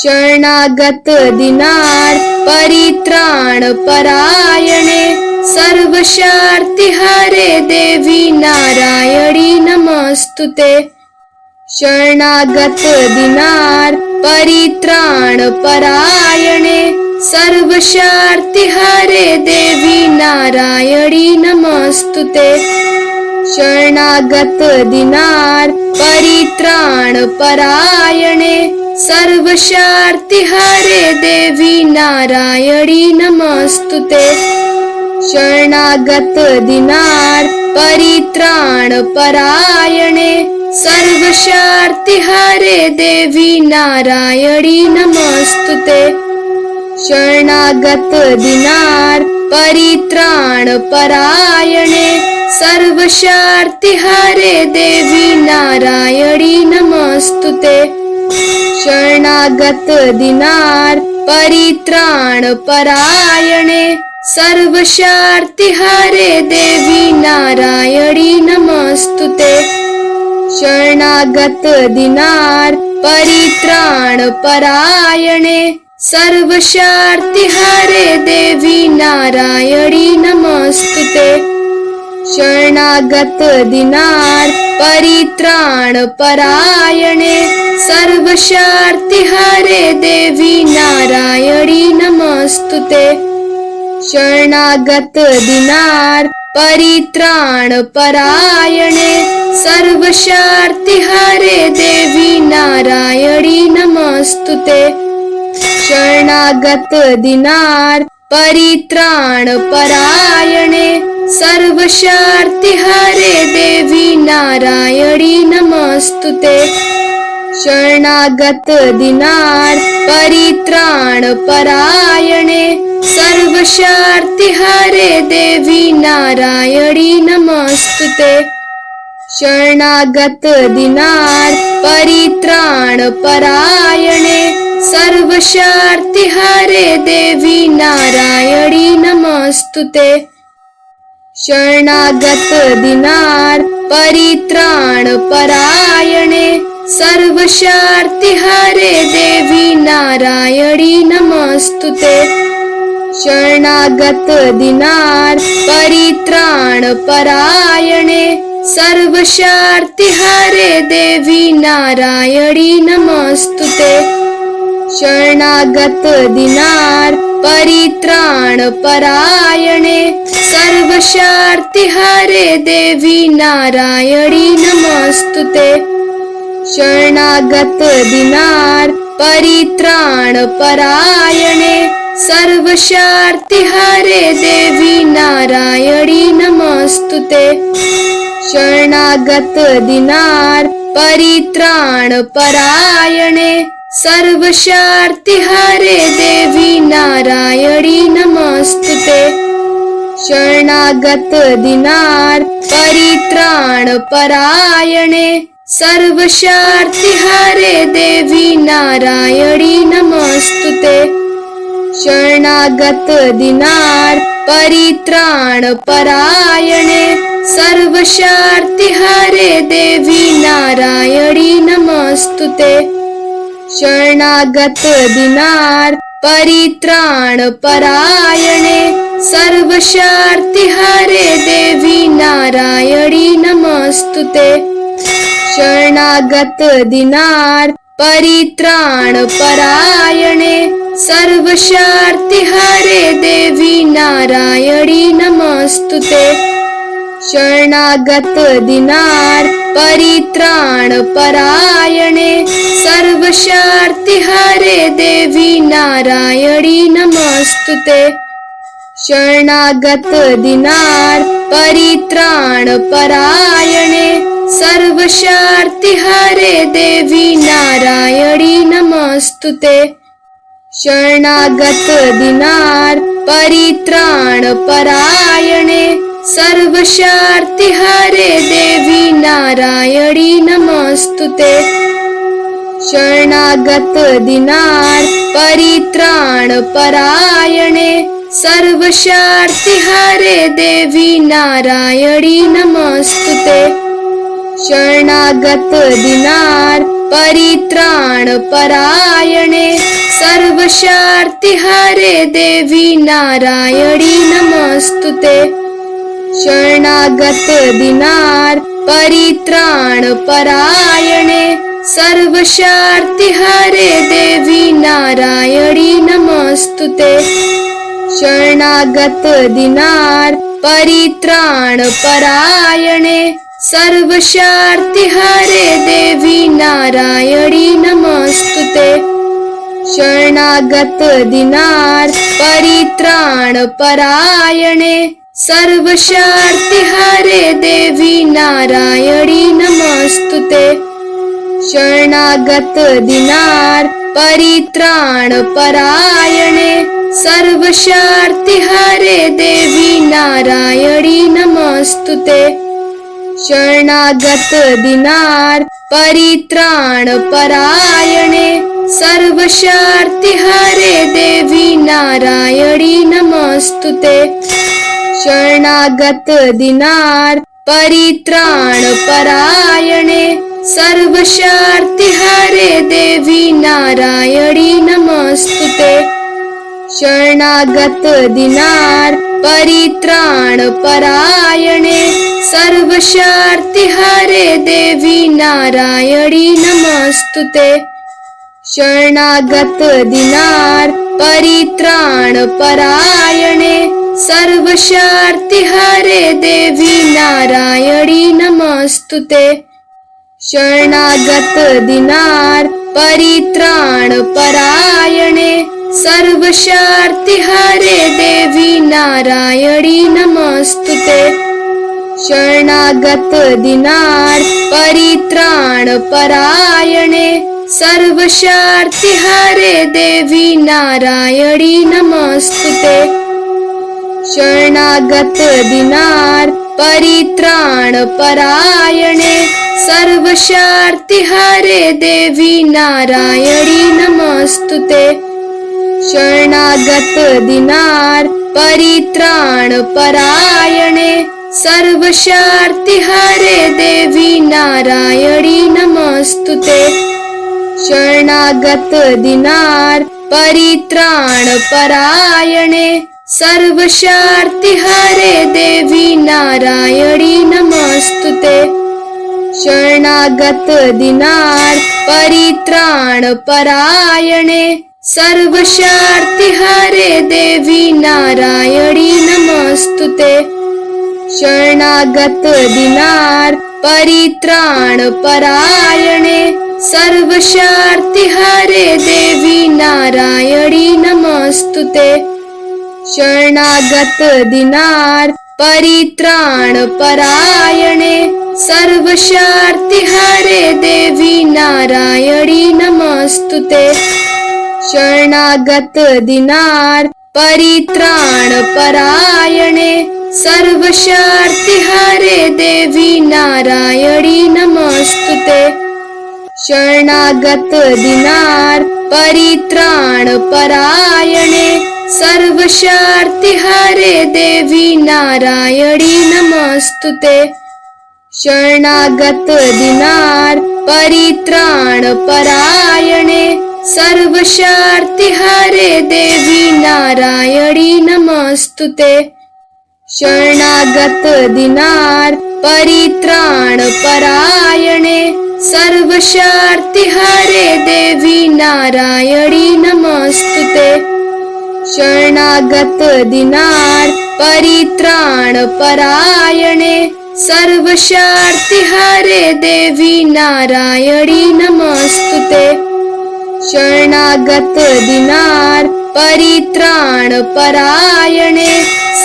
शरणागत दिनार परित्राण परायणे सर्वशार्ति हरे देवी नारायणी नमस्तुते। शरणागत दिनार परित्राण परायणे सर्वशार्ति हरे देवी नारायणी नमस्तुते। शरणागत दिनार परित्राण परायणे सर्वशार्ति हरे देवी नारायणी नमस्तुते। शरणागत दिनार परित्राण परायणे सर्वशार्ति हरे देवी नारायणी नमस्तुते। शरणागत दिनार परित्राण परायणे सर्वशार्ति हरे देवी नारायणी नमस्तुते। शरणागत दिनार परित्राण परायणे सर्वशार्ति हरे देवी नारायणी नमस्तुते। शरणागत दिनार परित्राण परायणे सर्वशार्ति हरे देवी नारायणी नमस्तुते। शरणागत दिनार परित्राण परायणे सर्वशार्ति हरे देवी नारायणी नमस्तुते। शरणागत दिनार परित्राण परायणे सर्वशार्ति हरे देवी नारायणी नमस्तुते। शरणागत दिनार परित्राण परायणे सर्वशार्ति हरे देवी नारायणी नमस्तुते। शरणागत दिनार परित्राण परायणे सर्वशार्ति हरे देवी नारायणी नमस्तुते। शरणागत दिनार परित्राण परायणे सर्वशार्ति हरे देवी नारायणी नमस्तुते। शरणागत दिनार परित्राण परायणे सर्वशार्ति हरे देवी नारायणी नमस्तुते। शरणागत दिनार परित्राण परायणे सर्वशार्ति हरे देवी नारायणी नमस्तुते। शरणागत दिनार परित्राण परायणे सर्वशार्ति हरे देवी नारायणी नमस्तुते। शरणागत दिनार परित्राण परायणे सर्वशार्ति हरे देवी नारायणी नमस्तुते। शरणागत दिनार परित्राण परायणे सर्वशार्ति हरे देवी नारायणी नमस्तुते। शरणागत दिनार परित्राण परायणे सर्वशार्ति हरे देवी नारायणी नमस्तुते। शरणागत दिनार परित्राण परायणे सर्वशार्ति हरे देवी नारायणी नमस्तुते। शरणागत दिनार परित्राण परायणे सर्वशार्ति हरे देवी नारायणी नमस्तुते। शरणागत दिनार परित्राण परायणे सर्वशार्ति हरे देवी नारायणी नमस्तुते। शरणागत दिनार परित्राण परायणे सर्वशार्ति हरे देवी नारायणी नमस्तुते। शरणागत दिनार परित्राण परायणे सर्वशार्ति हरे देवी नारायणी नमस्तुते। शरणागत दिनार परित्राण परायणे सर्वशार्ति हरे देवी नारायणी नमस्तुते। शरणागत दिनार परित्राण परायणे सर्वशार्ति हरे देवी नारायणी नमस्तुते। शरणागत दिनार परित्राण परायणे सर्वशार्तिहारे देवी नारायणी नमस्तुते। शरणागत दीनार्थ परित्राण परायणे सर्वशार्तिहारे देवी नारायणी नमस्तुते। शरणागत दीनार्थ परित्राण परायणे सर्वशार्तिहारे देवी नारायणी नमस्तुते। शरणागत दीनार्थ परित्राण परायणे सर्वशार्तिहारे देवी नारायणी नमस्तुते। शरणागत दीनार्थ परित्राण परायणे सर्वशार्तिहारे देवी नारायणी नमस्तुते। शरणागत दीनार्थ परित्राण परायणे सर्वशार्तिहारे देवी नारायणी नमस्तुते। शरणागत दीनार्थ परित्राण परायणे सर्वशार्तिहारे देवी नारायणी नमस्तुते। शरणागत दीनार्थ परित्राण परायणे सर्वशार्तिहारे देवी नारायणी नमस्तुते। शरणागत दीनार्थ परित्राण परायणे सर्वशार्तिहारे देवी नारायणी नमस्तुते। शरणागत दीनार्थ परित्राण परायणे सर्वशार्तिहारे देवी नारायणी नमस्तुते। शरणागत दीनार्थ परित्राण परायणे सर्वशार्तिहारे देवी नारायणी नमस्तुते। शरणागत दीनार्थ परित्राण परायणे सर्वशार्तिहारे देवी नारायणी नमस्तुते। शरणागत दीनार्थ परित्राण परायणे सर्वशार्तिहारे देवी नारायणी नमस्तुते। शरणागत दीनार्थ परित्राण परायणे सर्वशार्तिहारे देवी नारायणी नमस्तुते। शरणागत दीनार्थ परित्राण परायणे सर्वशार्तिहारे देवी नारायणी नमस्तुते। शरणागत दीनार्थ परित्राण परायणे सर्वशार्तिहारे देवी नारायणी नमस्तुते। शरणागत दीनार्थ परित्राण परायणे सर्वशार्तिहारे देवी नारायणी नमस्तुते। शरणागत दीनार्थ परित्राण परायणे सर्वशार्तिहारे देवी नारायणी नमस्तुते। शरणागत दीनार्थ परित्राण परायणे सर्वशार्तिहारे देवी नारायणी नमस्तुते। शरणागत दीनार्थ परित्राण परायणे सर्वशार्तिहारे देवी नारायणी नमस्तुते। शरणागत दीनार्थ परित्राण परायणे सर्वशार्तिहारे देवी नारायणी नमस्तुते। शरणागत दीनार्थ परित्राण परायणे सर्वशार्तिहारे देवी नारायणी नमस्तुते। शरणागत दीनार्थ परित्राण परायणे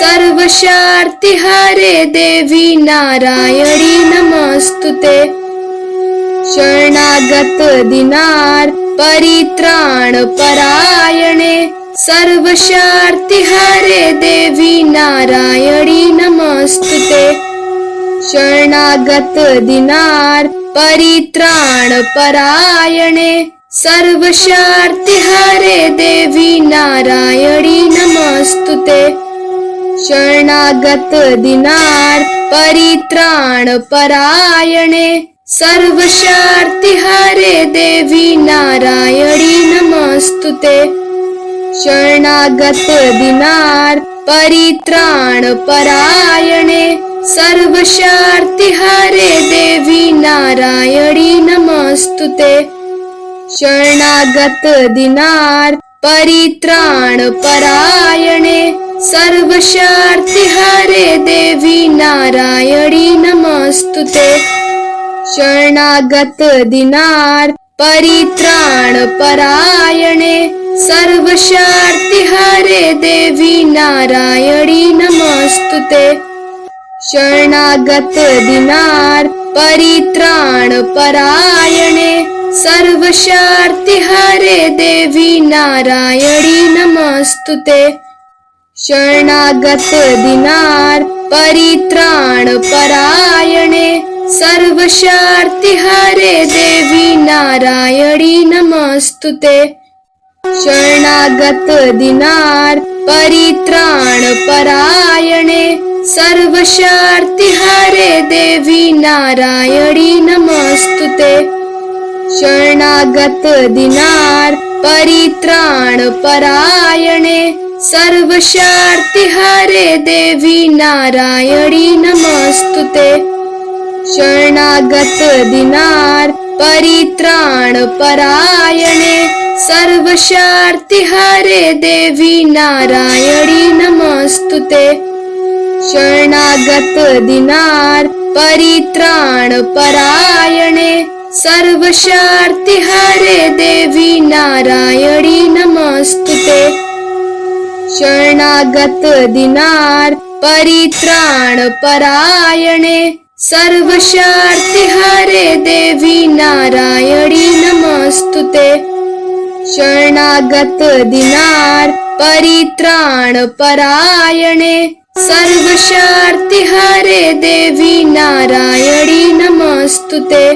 सर्वशार्तिहारे देवी नारायणी नमस्तुते। शरणागत दीनार्थ परित्राण परायणे सर्वशार्तिहारे देवी नारायणी नमस्तुते। शरणागत दीनार्थ परित्राण परायणे सर्वशार्तिहारे देवी नारायणी नमस्तुते। शरणागत दीनार्थ परित्राण परायणे सर्वशार्तिहारे देवी नारायणी नमस्तुते। शरणागत दीनार्त परित्राण परायणे सर्वशार्तिहारे देवी नारायणी नमस्तुते। शरणागत दीनार्त परित्राण परायणे सर्वशार्तिहारे देवी नारायणी नमस्तुते। शरणागत दीनार्त परित्राण परायणे सर्वशार्तिहारे देवी नारायणी नमस्तुते। शरणागत दीनार्त परित्राण परायणे सर्वशार्तिहारे देवी नारायणी नमस्तुते। शरणागत दीनार्त परित्राण परायणे सर्वशार्तिहारे देवी नारायणी नमस्तुते। शरणागत दीनार्त परित्राण परायणे सर्वशार्तिहारे देवी नारायणी नमस्तुते। शरणागत दीनार्त परित्राण परायणे सर्वशार्तिहारे देवी नारायणी नमस्तुते। शरणागत दीनार्त परित्राण परायणे सर्वशार्तिहारे देवी नारायणी नमस्तुते। शरणागत दीनार्त परित्राण परायणे सर्वशार्तिहारे देवी नारायणी नमस्तुते। शरणागत दीनार्त परित्राण परायणे सर्वशार्तिहारे देवी नारायणी नमस्तुते। शरणागत दीनार्त परित्राण परायणे सर्वशार्तिहारे देवी नारायणी नमस्तुते।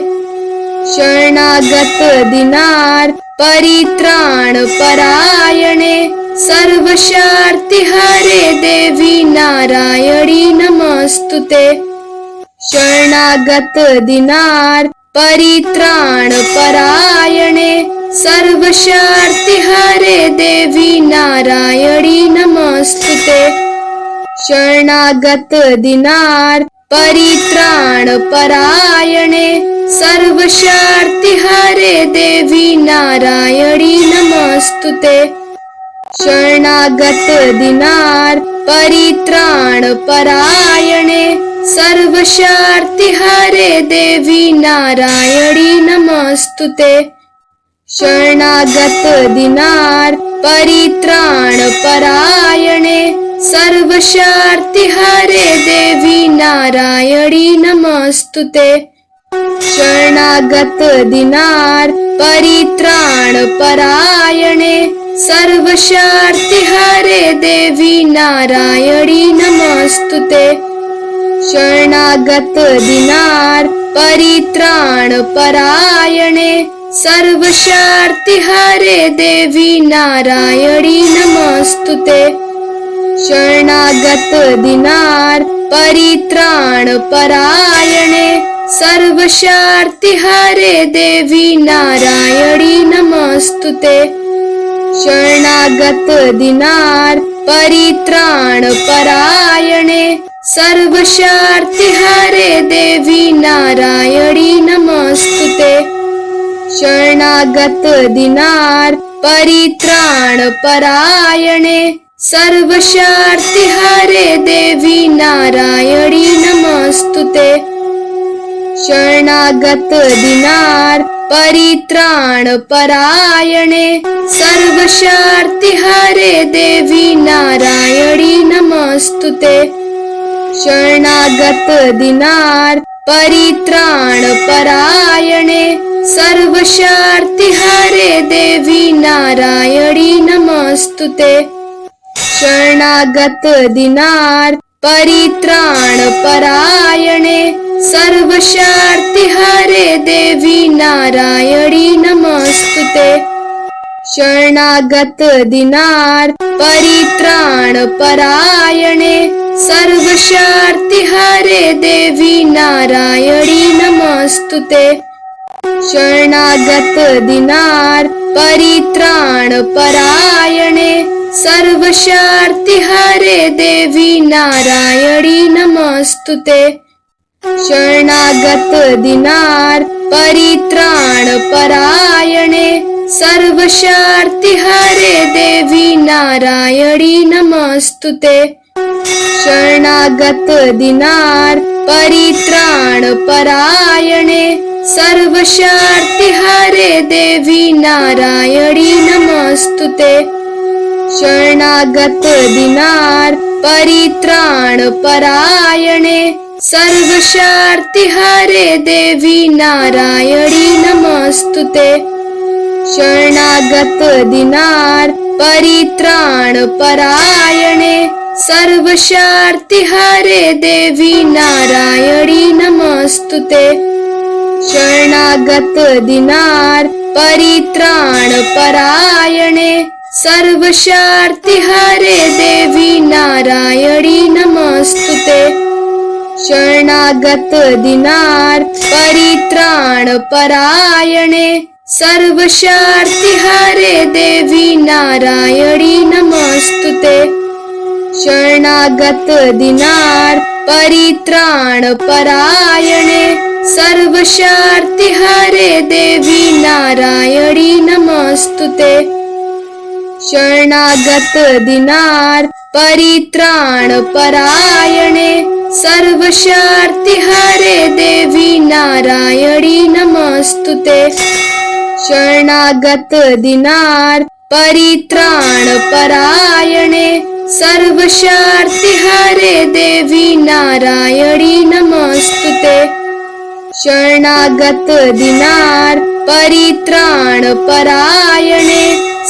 शरणागत दीनार्त परित्राण परायणे सर्वशार्तिहारे देवी नारायणी नमस्तुते। शरणागत दीनार्त परित्राण परायणे सर्वशार्तिहारे देवी नारायणी नमस्तुते। शरणागत दीनार्त परित्राण परायणे सर्वशार्तिहारे देवी नारायणी नमस्तुते। शरणागत दीनार्त परित्राण परायणे सर्वशार्तिहारे देवी नारायणी नमस्तुते। शरणागत दीनार्त परित्राण परायणे सर्वशार्तिहारे देवी नारायणी नमस्तुते। शरणागत दीनार्त परित्राण परायणे सर्वशार्तिहारे देवी नारायणी नमस्तुते। शरणागत दीनार्त परित्राण परायणे सर्वशार्तिहारे देवी नारायणी नमस्तुते। शरणागत दीनार्त परित्राण परायणे सर्वशार्तिहारे देवी नारायणी नमस्तुते। शरणागत दीनार्त परित्राण परायणे सर्वशार्तिहारे देवी नारायणी नमस्तुते। शरणागत दीनार्त परित्राण परायणे सर्वशार्तिहारे देवी नारायणी नमस्तुते। शरणागत दीनार्त परित्राण परायणे सर्वशार्तिहारे देवी नारायणी नमस्तुते। शरणागत दीनार्त परित्राण परायणे सर्वशार्तिहारे देवी नारायणी नमस्तुते। शरणागत दीनार्त परित्राण परायणे सर्वशार्तिहारे देवी नारायणी नमस्तुते। शरणागत दीनार्त परित्राण परायणे सर्वशार्ति सर्वशार्तिहारे देवी नारायणी नमस्तुते। शरणागत दीनार परित्राण परायणे सर्वशार्तिहारे देवी नारायणी नमस्तुते। शरणागत दीनार परित्राण परायणे सर्वशार्तिहारे देवी नारायणी नमस्तुते। शरणागत दीनार परित्राण परायणे सर्वशार्तिहारे देवी नारायणी नमस्तुते। शरणागत दीनार परित्राण परायणे सर्वशार्तिहारे देवी नारायणी नमस्तुते। शरणागत दीनार परित्राण परायणे सर्वशार्तिहारे देवी नारायणी नमस्तुते। शरणागत दीनार परित्राण परायणे सर्वशार्तिहारे देवी नारायणी नमस्तुते। शरणागत दीनार परित्राण परायणे सर्वशार्तिहारे देवी नारायणी नमस्तुते। शरणागत दीनार परित्राण परायणे सर्वशार्तिहारे देवी नारायणी नमस्तुते। शरणागत दीनार परित्राण परायणे सर्वशार्तिहारे देवी नारायणी नमस्तुते। शरणागत दीनार परित्राण परायणे सर्वशार्तिहारे देवी नारायणी नमस्तुते। शरणागत दीनार परित्राण परायणे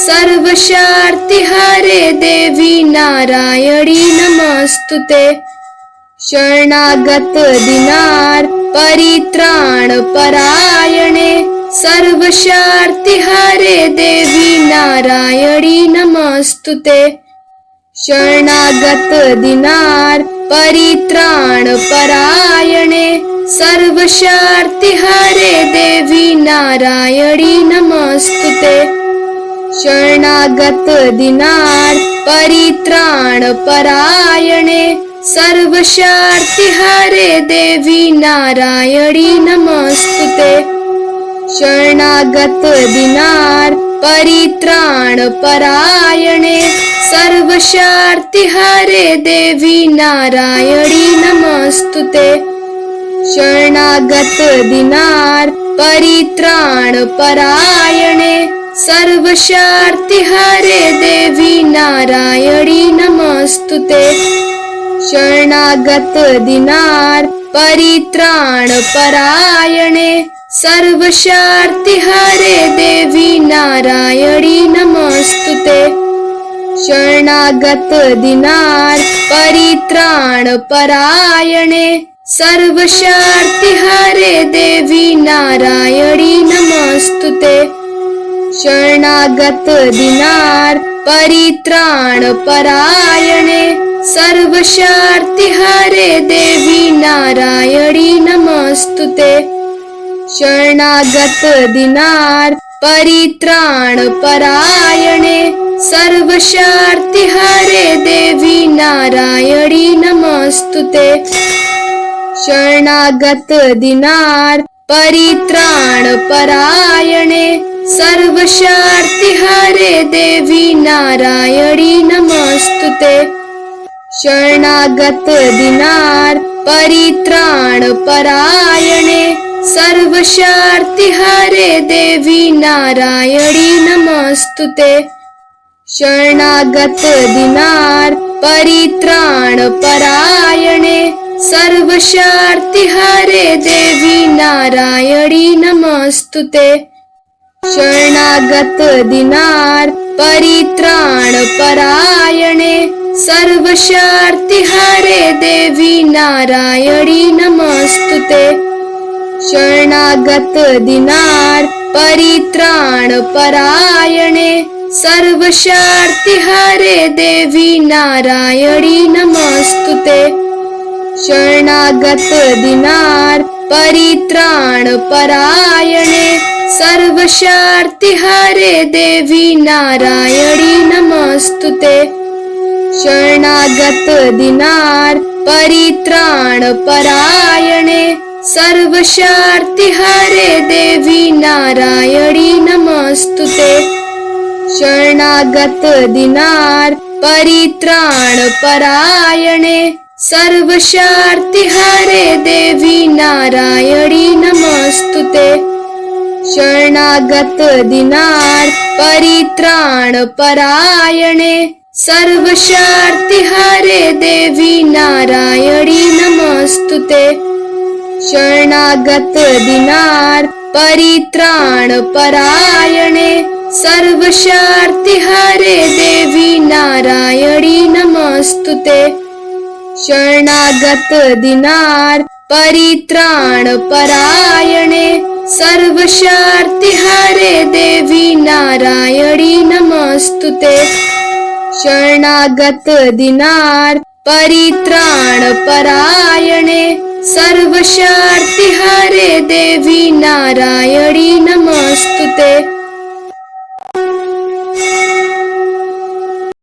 सर्वशार्तिहारे देवी नारायणी नमस्तुते। शरणागत दीनार परित्राण परायणे सर्वशार्तिहारे देवी नारायणी नमस्तुते। शरणागत दीनार परित्राण परायणे सर्वशार्तिहारे देवी नारायणी नमस्तुते। शरणागत दीनार परित्राण परायणे सर्वशार्तिहारे देवी नारायणी नमस्तुते। शरणागत दीनार परित्राण परायणे सर्वशार्तिहारे देवी नारायणी नमस्तुते। शरणागत दीनार परित्राण परायणे सर्वशार्तिहारे देवी नारायणी नमस्तुते। शरणागत दीनार परित्राण परायणे सर्वशार्तिहारे देवी नारायणी नमस्तुते। शरणागत दीनार परित्राण परायणे सर्वशार्तिहारे देवी नारायणी नमस्तुते। शरणागत दीनार परित्राण परायणे सर्वशार्तिहारे देवी नारायणी नमस्तुते। शरणागत दीनार परित्राण परायणे सर्वशार्तिहारे देवी नारायणी नमस्तुते। शरणागत दीनार परित्राण परायणे सर्वशार्तिहारे देवी नारायणी नमस्तुते। शरणागत दीनार परित्राण परायणे सर्वशार्तिहारे देवी नारायणी नमस्तुते। शरणागत दीनार परित्राण परायणे सर्वशार्तिहारे देवी नारायणी नमस्तुते। शरणागत दीनार परित्राण परायणे सर्वशार्तिहारे देवी नारायणी नमस्तुते। शरणागत दीनार परित्राण परायणे सर्वशार्तिहारे देवी नारायणी नमस्तुते। शरणागत दीनार परित्राण परायणे सर्वशार्ति हरे देवी नारायणी नमस्तुते शरणागत दीनार परित्राण परायणे सर्वशार्ति हरे देवी नारायणी नमस्तुते शरणागत दीनार परित्राण परायणे सर्वशार्ति हरे देवी नारायणी नमस्तुते शरणागत दीनार परित्राण परायणे सर्वशार्ति हरे देवी नारायणी नमस्तुते शरणागत दीनार परित्राण परायणे सर्वशार्ति हरे देवी नारायणी नमस्तुते शरणागत दीनार परित्राण परायणे सर्वशार्ति हरे देवी नारायणी नमस्तुते शरणागत दीनार परित्राण परायणे सर्वशार्ति हरे देवी नारायणी नमस्तुते